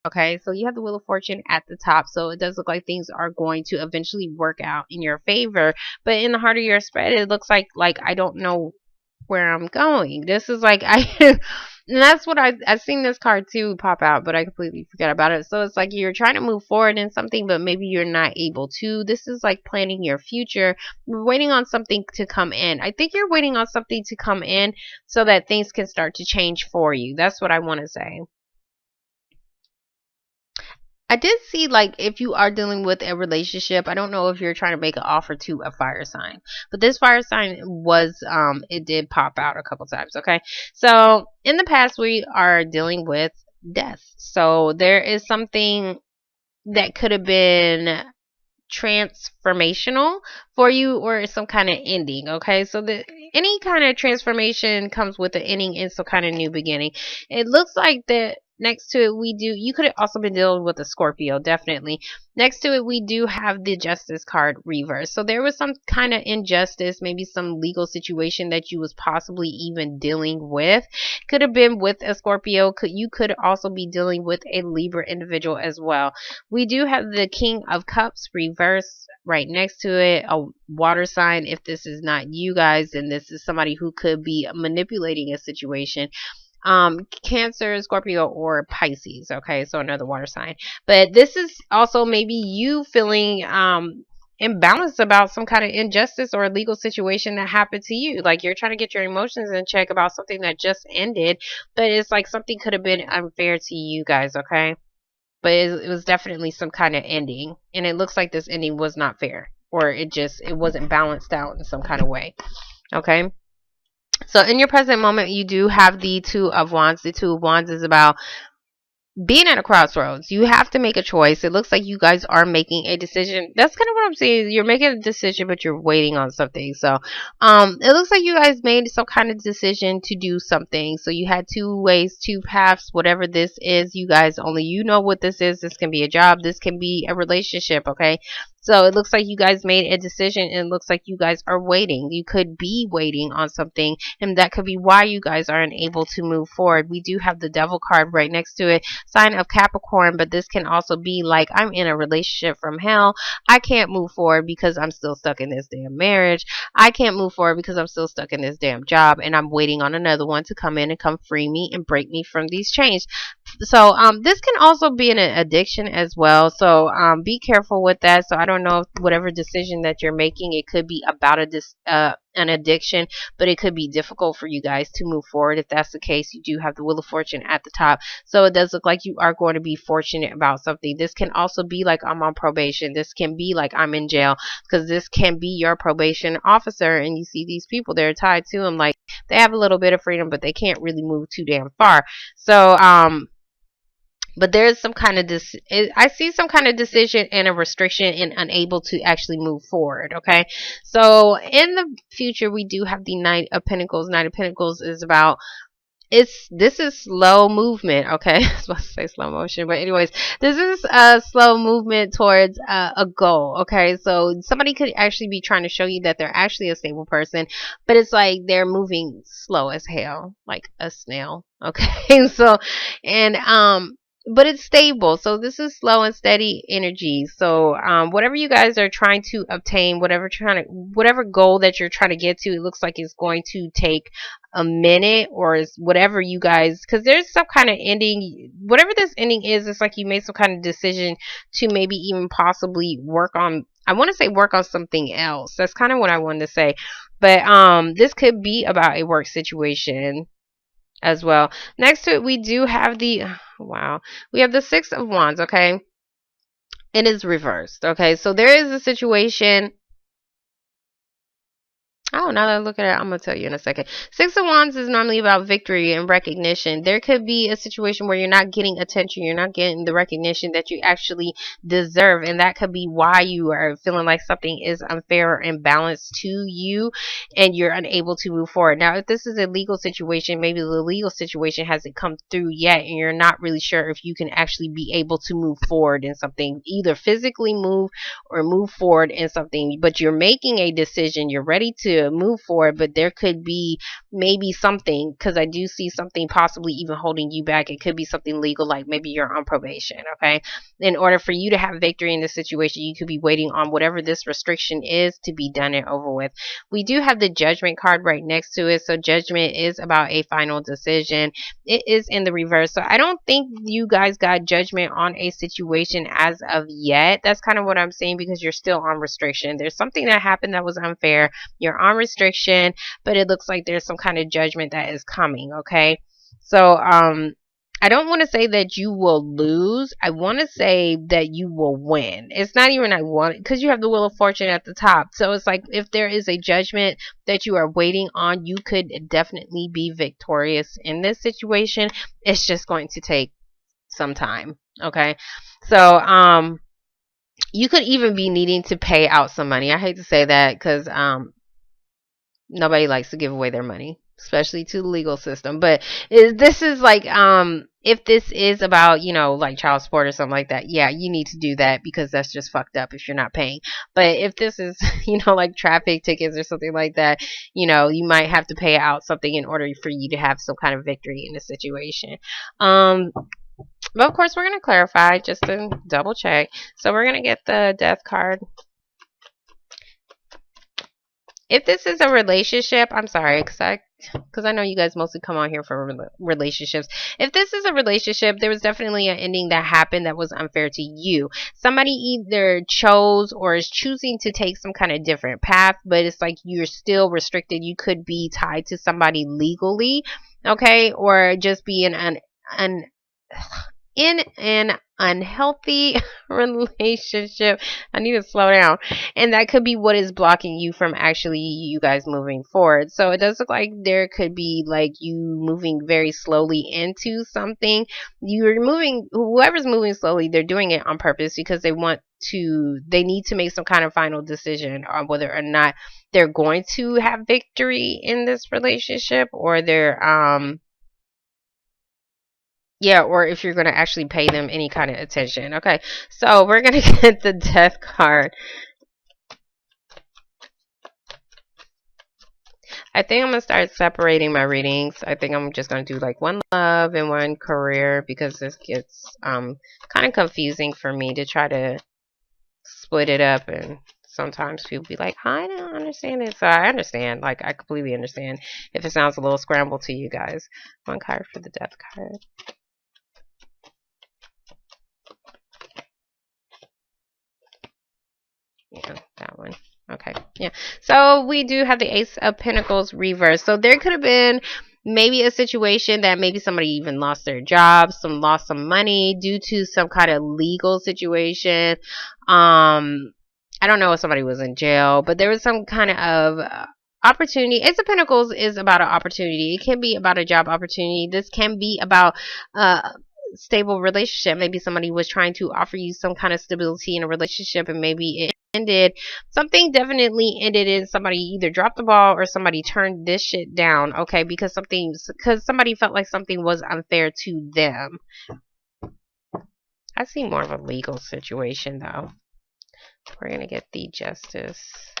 Okay, so you have the Wheel of Fortune at the top, so it does look like things are going to eventually work out in your favor. But in the heart of your spread, it looks like I don't know where I'm going. This is like I and that's what I've seen this card too pop out, but I completely forgot about it. So it's like you're trying to move forward in something, but maybe you're not able to. This is like planning your future. You're waiting on something to come in. I think you're waiting on something to come in so that things can start to change for you. That's what I want to say. I did see, like, if you are dealing with a relationship, I don't know if you're trying to make an offer to a fire sign, but this fire sign was, it did pop out a couple times. Okay. So in the past, we are dealing with death. So there is something that could have been transformational for you or some kind of ending. Okay. So the any kind of transformation comes with an ending and some kind of new beginning. It looks like that next to it we do, you could have also been dealing with a Scorpio, definitely. Next to it we do have the Justice card reverse. So there was some kind of injustice, maybe some legal situation that you was possibly even dealing with. Could have been with a Scorpio. You could also be dealing with a Libra individual as well. We do have the King of Cups reverse right next to it, a water sign. If this is not you guys, then this is somebody who could be manipulating a situation. Cancer, Scorpio, or Pisces. Okay, so another water sign. But this is also maybe you feeling imbalanced about some kind of injustice or legal situation that happened to you. Like you're trying to get your emotions in check about something that just ended, but it's like something could have been unfair to you guys. Okay, but it was definitely some kind of ending, and it looks like this ending was not fair, or it wasn't balanced out in some kind of way. Okay. So in your present moment, you do have the Two of Wands. The Two of Wands is about being at a crossroads. You have to make a choice. It looks like you guys are making a decision. That's kind of what I'm saying. You're making a decision, but you're waiting on something. So it looks like you guys made some kind of decision to do something. So you had two ways, two paths, whatever this is. You guys, only you know what this is. This can be a job, this can be a relationship. Okay. So it looks like you guys made a decision, and it looks like you guys are waiting. You could be waiting on something, and that could be why you guys are unable to move forward. We do have the Devil card right next to it, sign of Capricorn, but this can also be like, I'm in a relationship from hell. I can't move forward because I'm still stuck in this damn marriage. I can't move forward because I'm still stuck in this damn job, and I'm waiting on another one to come in and come free me and break me from these chains. So this can also be an addiction as well. So be careful with that. So I don't know if whatever decision that you're making, it could be about an addiction, but it could be difficult for you guys to move forward. If that's the case, you do have the Wheel of Fortune at the top. So it does look like you are going to be fortunate about something. This can also be like, I'm on probation. This can be like, I'm in jail, because this can be your probation officer, and you see these people, they're tied to them. Like they have a little bit of freedom, but they can't really move too damn far. So but there is some kind of I see some kind of decision and a restriction and unable to actually move forward. Okay, so in the future we do have the Knight of Pentacles. Knight of Pentacles is about, this is slow movement. Okay, I was supposed to say slow motion, but anyways, this is a slow movement towards a goal. Okay, so somebody could actually be trying to show you that they're actually a stable person, but it's like they're moving slow as hell, like a snail. Okay, so and but it's stable. So this is slow and steady energy. So whatever you guys are trying to obtain, whatever goal that you're trying to get to, it looks like it's going to take a minute, or is whatever you guys, because there's some kind of ending. Whatever this ending is, it's like you made some kind of decision to maybe even possibly work on, I want to say work on something else. That's kind of what I wanted to say. But this could be about a work situation as well. Next to it, we do have the, wow, we have the Six of Wands. Okay, it is reversed. Okay, so there is a situation. Oh, now that I look at it, I'm going to tell you in a second. Six of Wands is normally about victory and recognition. There could be a situation where you're not getting attention. You're not getting the recognition that you actually deserve. And that could be why you are feeling like something is unfair or imbalanced to you, and you're unable to move forward. Now, if this is a legal situation, maybe the legal situation hasn't come through yet, and you're not really sure if you can actually be able to move forward in something, either physically move or move forward in something, but you're making a decision. You're ready to to move forward, but there could be maybe something, because I do see something possibly even holding you back. It could be something legal, like maybe you're on probation, okay? In order for you to have victory in this situation, you could be waiting on whatever this restriction is to be done and over with. We do have the judgment card right next to it. So judgment is about a final decision. It is in the reverse. So I don't think you guys got judgment on a situation as of yet. That's kind of what I'm saying, because you're still on restriction. There's something that happened that was unfair. You're on restriction, but it looks like there's some kind of judgment that is coming, okay? So, I don't want to say that you will lose. I want to say that you will win. It's not even I want, because you have the Wheel of Fortune at the top. So it's like if there is a judgment that you are waiting on, you could definitely be victorious in this situation. It's just going to take some time. Okay. So, you could even be needing to pay out some money. I hate to say that, because nobody likes to give away their money, especially to the legal system. But this is like, if this is about, like child support or something like that, yeah, you need to do that, because that's just fucked up if you're not paying. But if this is, like traffic tickets or something like that, you might have to pay out something in order for you to have some kind of victory in the situation. But of course, we're going to clarify just to double check. So we're going to get the death card. If this is a relationship, I'm sorry, because I know you guys mostly come on here for relationships. If this is a relationship, there was definitely an ending that happened that was unfair to you. Somebody either chose or is choosing to take some kind of different path, but it's like you're still restricted. You could be tied to somebody legally, okay, or just be in an unhealthy relationship. I need to slow down. And that could be what is blocking you from actually you guys moving forward. So it does look like there could be like you moving very slowly into something. Whoever's moving slowly, they're doing it on purpose, because they need to make some kind of final decision on whether or not they're going to have victory in this relationship, or or if you're going to actually pay them any kind of attention. Okay, so we're going to get the death card. I think I'm going to start separating my readings. I think I'm just going to do like one love and one career, because this gets kind of confusing for me to try to split it up, and sometimes people be like, I don't understand it. So I understand, like I completely understand if it sounds a little scrambled to you guys. One card for the death card. Yeah, that one. Okay, yeah. So we do have the Ace of Pentacles reverse. So there could have been maybe a situation that maybe somebody even lost their job, lost some money due to some kind of legal situation. I don't know if somebody was in jail, but there was some kind of opportunity. Ace of Pentacles is about an opportunity. It can be about a job opportunity. This can be about stable relationship. Maybe somebody was trying to offer you some kind of stability in a relationship, and maybe it ended. Something definitely ended, and somebody either dropped the ball or somebody turned this shit down, okay, because somebody felt like something was unfair to them. I see more of a legal situation though. We're gonna get the Justice.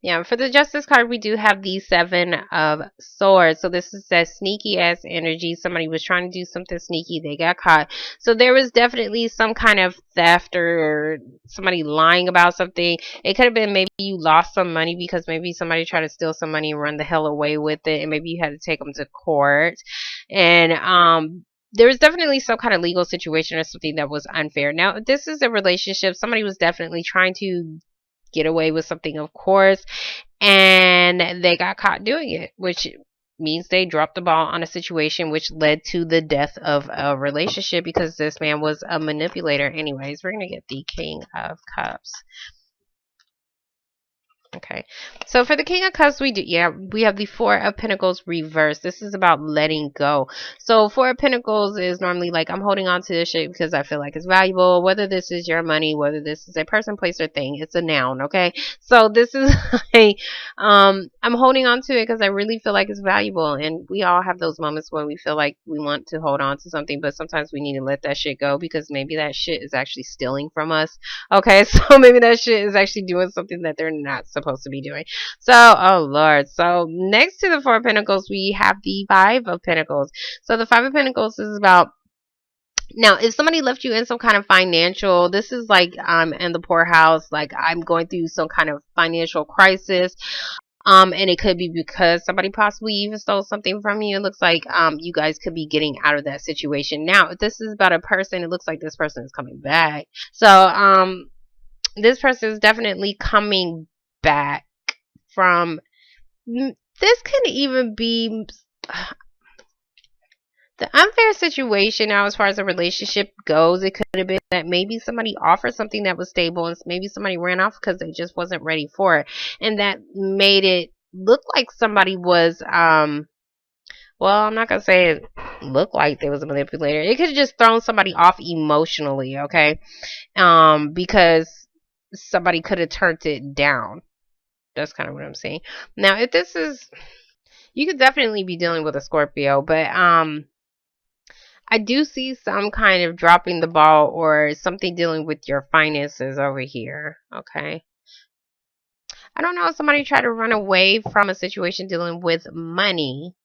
Yeah, for the Justice card, we do have the Seven of Swords. So this is that sneaky ass energy. Somebody was trying to do something sneaky. They got caught. So there was definitely some kind of theft or somebody lying about something. It could have been maybe you lost some money because maybe somebody tried to steal some money and run the hell away with it. And maybe you had to take them to court. And, there was definitely some kind of legal situation or something that was unfair. Now, this is a relationship. Somebody was definitely trying to get away with something, of course, and they got caught doing it, which means they dropped the ball on a situation which led to the death of a relationship, because this man was a manipulator. Anyways, we're gonna get the King of Cups. Okay, so for the King of Cups, we have the Four of Pentacles reversed. This is about letting go. So Four of Pentacles is normally like, I'm holding on to this shit because I feel like it's valuable. Whether this is your money, whether this is a person, place, or thing, it's a noun. Okay, so this is like, I'm holding on to it because I really feel like it's valuable, and we all have those moments when we feel like we want to hold on to something, but sometimes we need to let that shit go because maybe that shit is actually stealing from us. Okay, so maybe that shit is actually doing something that they're not supposed to be doing. So, oh Lord. So next to the Four of Pentacles, we have the Five of Pentacles. So the Five of Pentacles is about, now, if somebody left you in some kind of financial, this is like I'm in the poorhouse, like I'm going through some kind of financial crisis. And it could be because somebody possibly even stole something from you. It looks like you guys could be getting out of that situation. Now, if this is about a person, it looks like this person is coming back. So this person is definitely coming back from, this could even be the unfair situation. Now, as far as a relationship goes, it could have been that maybe somebody offered something that was stable and maybe somebody ran off because they just wasn't ready for it, and that made it look like somebody was well, I'm not gonna say it looked like there was a manipulator. It could have just thrown somebody off emotionally, okay? Because somebody could have turned it down. That's kind of what I'm saying. Now, if this is, you could definitely be dealing with a Scorpio, but I do see some kind of dropping the ball or something dealing with your finances over here. Okay. I don't know if somebody tried to run away from a situation dealing with money,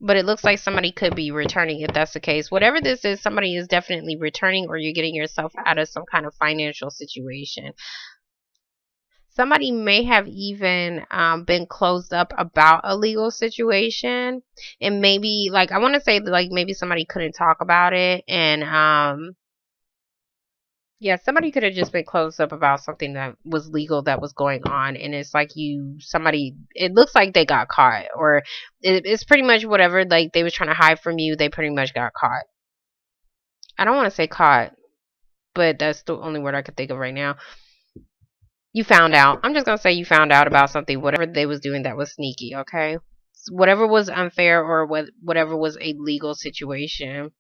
but it looks like somebody could be returning if that's the case. Whatever this is, somebody is definitely returning, or you're getting yourself out of some kind of financial situation. Somebody may have even been closed up about a legal situation, and maybe, like, I want to say that, like, maybe somebody couldn't talk about it, and yeah, somebody could have just been closed up about something that was legal that was going on, and it's like somebody, it looks like they got caught, or it's pretty much whatever, like, they was trying to hide from you, they pretty much got caught. I don't want to say caught, but that's the only word I could think of right now. You found out. I'm just gonna say you found out about something, whatever they was doing that was sneaky, okay? Whatever was unfair, or whatever was a legal situation.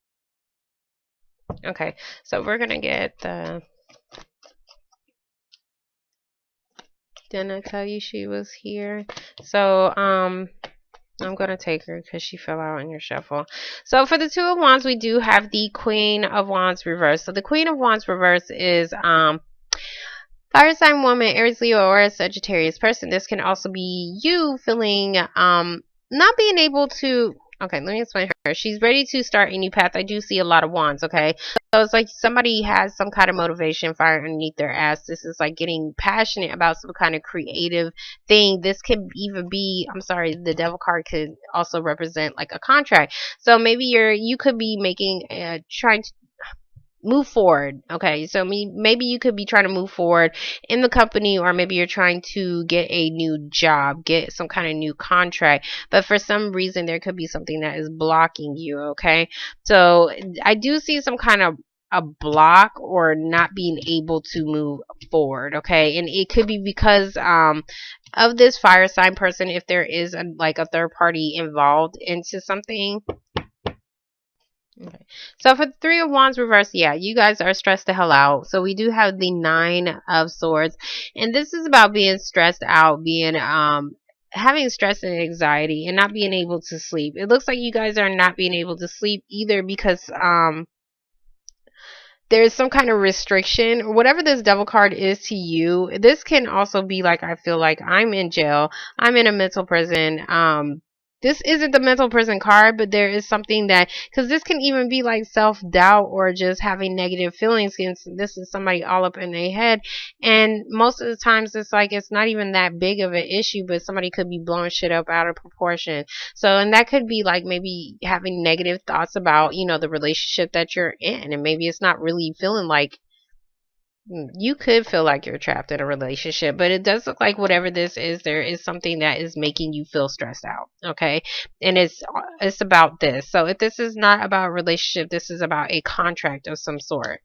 Okay, so we're gonna get the, didn't I tell you she was here? So, I'm going to take her because she fell out in your shuffle. So for the Two of Wands, we do have the Queen of Wands reverse. So the Queen of Wands reverse is fire sign woman, Aries, Leo, or a Sagittarius person. This can also be you feeling not being able to, okay, let me explain her. She's ready to start a new path. I do see a lot of wands, okay? So it's like somebody has some kind of motivation fire underneath their ass. This is like getting passionate about some kind of creative thing. This could even be, I'm sorry, the devil card could also represent like a contract. So maybe you could be making, trying to move forward. Okay, so maybe you could be trying to move forward in the company, or maybe you're trying to get a new job, get some kind of new contract, but for some reason there could be something that is blocking you. Okay, so I do see some kind of a block or not being able to move forward. Okay, and it could be because of this fire sign person, if there is like a third party involved into something. Okay. So for the Three of Wands reverse, yeah, you guys are stressed the hell out. So we do have the Nine of Swords, and this is about being stressed out, being having stress and anxiety, and not being able to sleep. It looks like you guys are not being able to sleep either because there's some kind of restriction or whatever this devil card is to you. This can also be like, I feel like I'm in jail, I'm in a mental prison. This isn't the mental prison card, but there is something that, because this can even be like self-doubt or just having negative feelings against, this is somebody all up in their head, and most of the times it's like it's not even that big of an issue, but somebody could be blowing shit up out of proportion. So, and that could be like maybe having negative thoughts about, the relationship that you're in, and maybe it's not really feeling like, you could feel like you're trapped in a relationship, but it does look like whatever this is, there is something that is making you feel stressed out. Okay, and it's about this. So if this is not about a relationship, this is about a contract of some sort.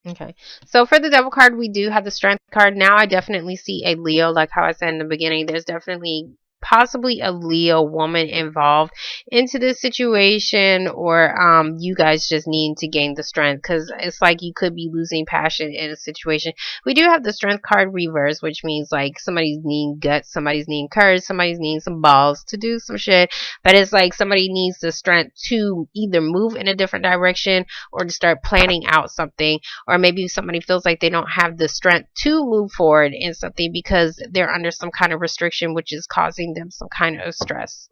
Okay. So for the devil card, we do have the strength card. Now I definitely see a Leo, like how I said in the beginning. There's definitely possibly a Leo woman involved into this situation, or you guys just need to gain the strength, because it's like you could be losing passion in a situation. We do have the strength card reverse, which means like somebody's needing guts, somebody's needing courage, somebody's needing some balls to do some shit. But it's like somebody needs the strength to either move in a different direction or to start planning out something, or maybe somebody feels like they don't have the strength to move forward in something because they're under some kind of restriction, which is causing them some kind of stress.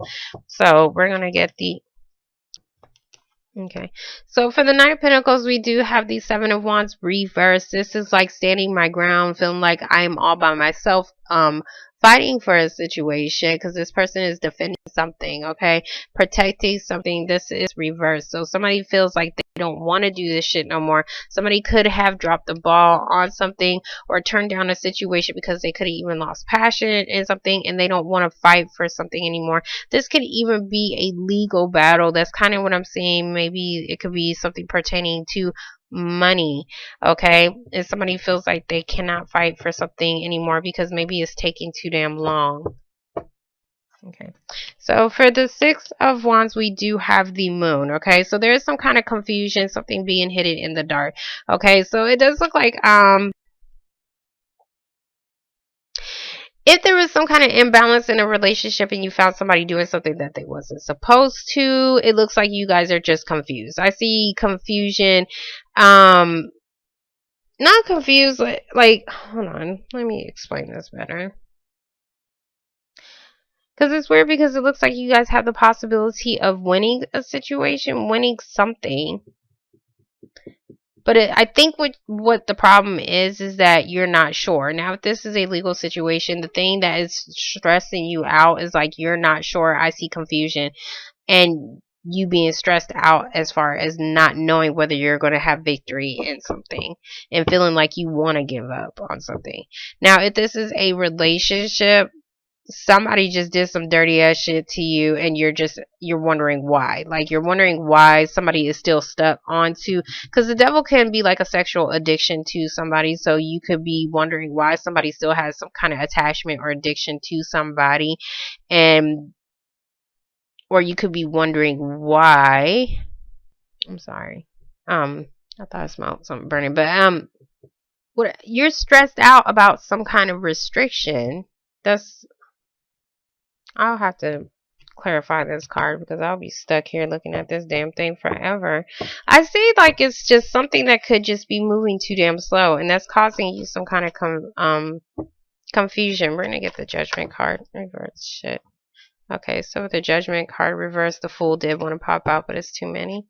So we're going to get the Okay. So for the Knight of Pentacles, we do have the Seven of Wands reverse. This is like standing my ground, feeling like I'm all by myself, fighting for a situation because this person is defending something, okay? Protecting something. This is reverse. So somebody feels like they don't want to do this shit no more. Somebody could have dropped the ball on something or turned down a situation because they could have even lost passion in something and they don't want to fight for something anymore. This could even be a legal battle. That's kind of what I'm saying. Maybe it could be something pertaining to money, okay? And somebody feels like they cannot fight for something anymore because maybe it's taking too damn long. Okay, so for the Six of Wands, we do have the Moon. Okay, so there is some kind of confusion, something being hidden in the dark. Okay, so it does look like if there was some kind of imbalance in a relationship and you found somebody doing something that they wasn't supposed to, it looks like you guys are just confused. I see confusion. Not confused, like hold on, let me explain this better. Because it's weird because it looks like you guys have the possibility of winning a situation, winning something. But I think what the problem is that you're not sure. Now, if this is a legal situation, the thing that is stressing you out is like you're not sure. I see confusion and you being stressed out as far as not knowing whether you're going to have victory in something and feeling like you want to give up on something. Now, if this is a relationship, somebody just did some dirty ass shit to you and you're wondering why, like you're wondering why somebody is still stuck onto, because the devil can be like a sexual addiction to somebody, so you could be wondering why somebody still has some kind of attachment or addiction to somebody, and or you could be wondering why, I'm sorry, I thought I smelled something burning, but what, you're stressed out about some kind of restriction. That's, I'll have to clarify this card because I'll be stuck here looking at this damn thing forever. I see like it's just something that could just be moving too damn slow, and that's causing you some kind of confusion. We're gonna get the Judgment card reverse. Shit. Okay, so the Judgment card reverse, the Fool did want to pop out, but it's too many.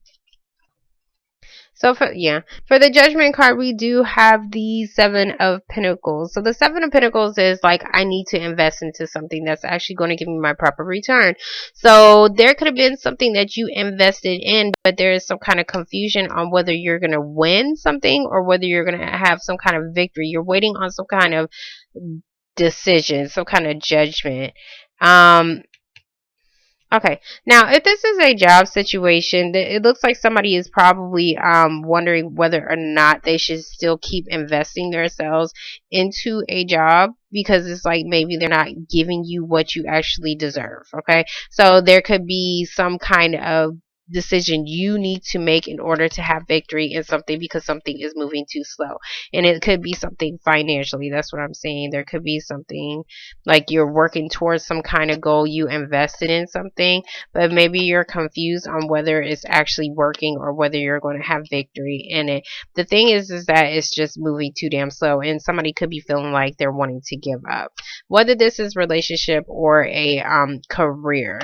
So for the Judgment card, we do have the Seven of Pentacles. So the Seven of Pentacles is like, I need to invest into something that's actually going to give me my proper return. So there could have been something that you invested in, but there is some kind of confusion on whether you're going to win something or whether you're going to have some kind of victory. You're waiting on some kind of decision, some kind of judgment. Okay, now if this is a job situation, it looks like somebody is probably wondering whether or not they should still keep investing themselves into a job, because it's like maybe they're not giving you what you actually deserve. Okay, so there could be some kind of decision you need to make in order to have victory in something because something is moving too slow, and it could be something financially. That's what I'm saying. There could be something like you're working towards some kind of goal, you invested in something, but maybe you're confused on whether it's actually working or whether you're going to have victory in it. The thing is that it's just moving too damn slow, and somebody could be feeling like they're wanting to give up, whether this is relationship or a career.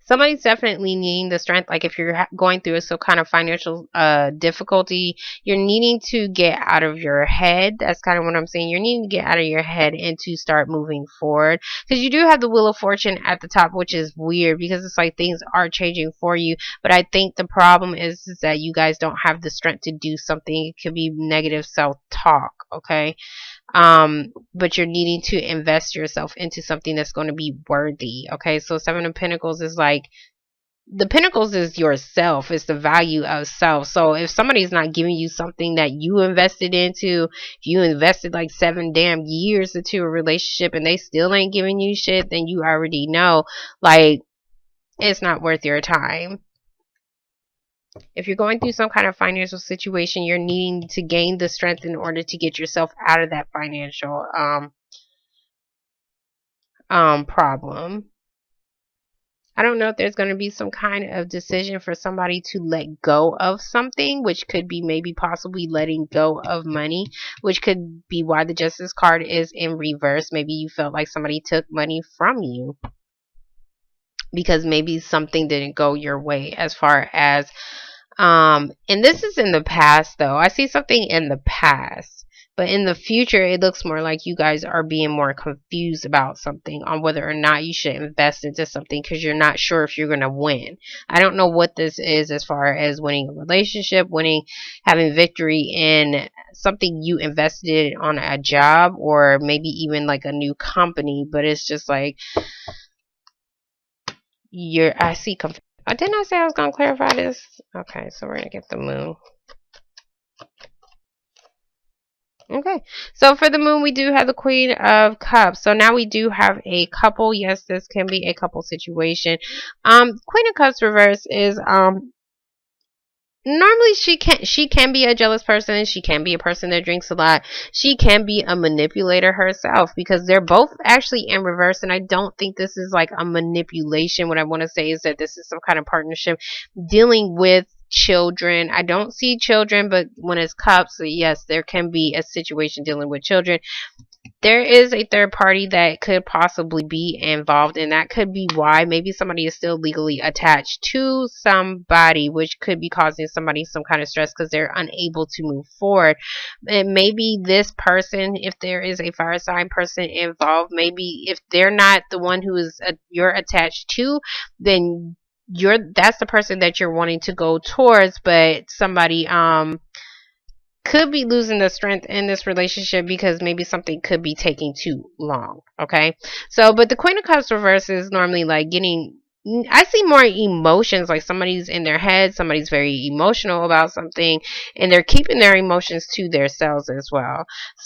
Somebody's definitely needing the strength. Like if you're going through some kind of financial difficulty, you're needing to get out of your head. That's kind of what I'm saying. You're needing to get out of your head and to start moving forward, because you do have the Wheel of Fortune at the top, which is weird because it's like things are changing for you. But I think the problem is that you guys don't have the strength to do something. It could be negative self-talk, okay? But you're needing to invest yourself into something that's going to be worthy. Okay, so Seven of Pentacles is like the Pentacles is yourself. It's the value of self. So if somebody's not giving you something that you invested into, if you invested like 7 damn years into a relationship and they still ain't giving you shit, then you already know, like, it's not worth your time. If you're going through some kind of financial situation, you're needing to gain the strength in order to get yourself out of that financial problem. I don't know if there's going to be some kind of decision for somebody to let go of something, which could be maybe possibly letting go of money, which could be why the Justice card is in reverse. Maybe you felt like somebody took money from you because maybe something didn't go your way as far as and this is in the past though. I see something in the past. But in the future, it looks more like you guys are being more confused about something on whether or not you should invest into something because you're not sure if you're going to win. I don't know what this is as far as winning a relationship, having victory in something you invested on a job or maybe even like a new company. But it's just like I see. Didn't I say I was going to clarify this? Okay, so we're going to get the moon. Okay, so for the moon, we do have the Queen of Cups. So now we do have a couple. Yes, this can be a couple situation. Queen of Cups reverse is normally she can be a jealous person. She can be a person that drinks a lot. She can be a manipulator herself because they're both actually in reverse. And I don't think this is like a manipulation. What I want to say is that this is some kind of partnership dealing with children. I don't see children, but when it's cups, yes, there can be a situation dealing with children. There is a third party that could possibly be involved, and that could be why maybe somebody is still legally attached to somebody, which could be causing somebody some kind of stress because they're unable to move forward. And maybe this person, if there is a fire sign person involved, maybe if they're not the one who is you're attached to, then that's the person that you're wanting to go towards, but somebody could be losing the strength in this relationship because maybe something could be taking too long. Okay, so but the Queen of Cups reverse is normally like I see more emotions, like somebody's in their head, somebody's very emotional about something, and they're keeping their emotions to themselves as well. So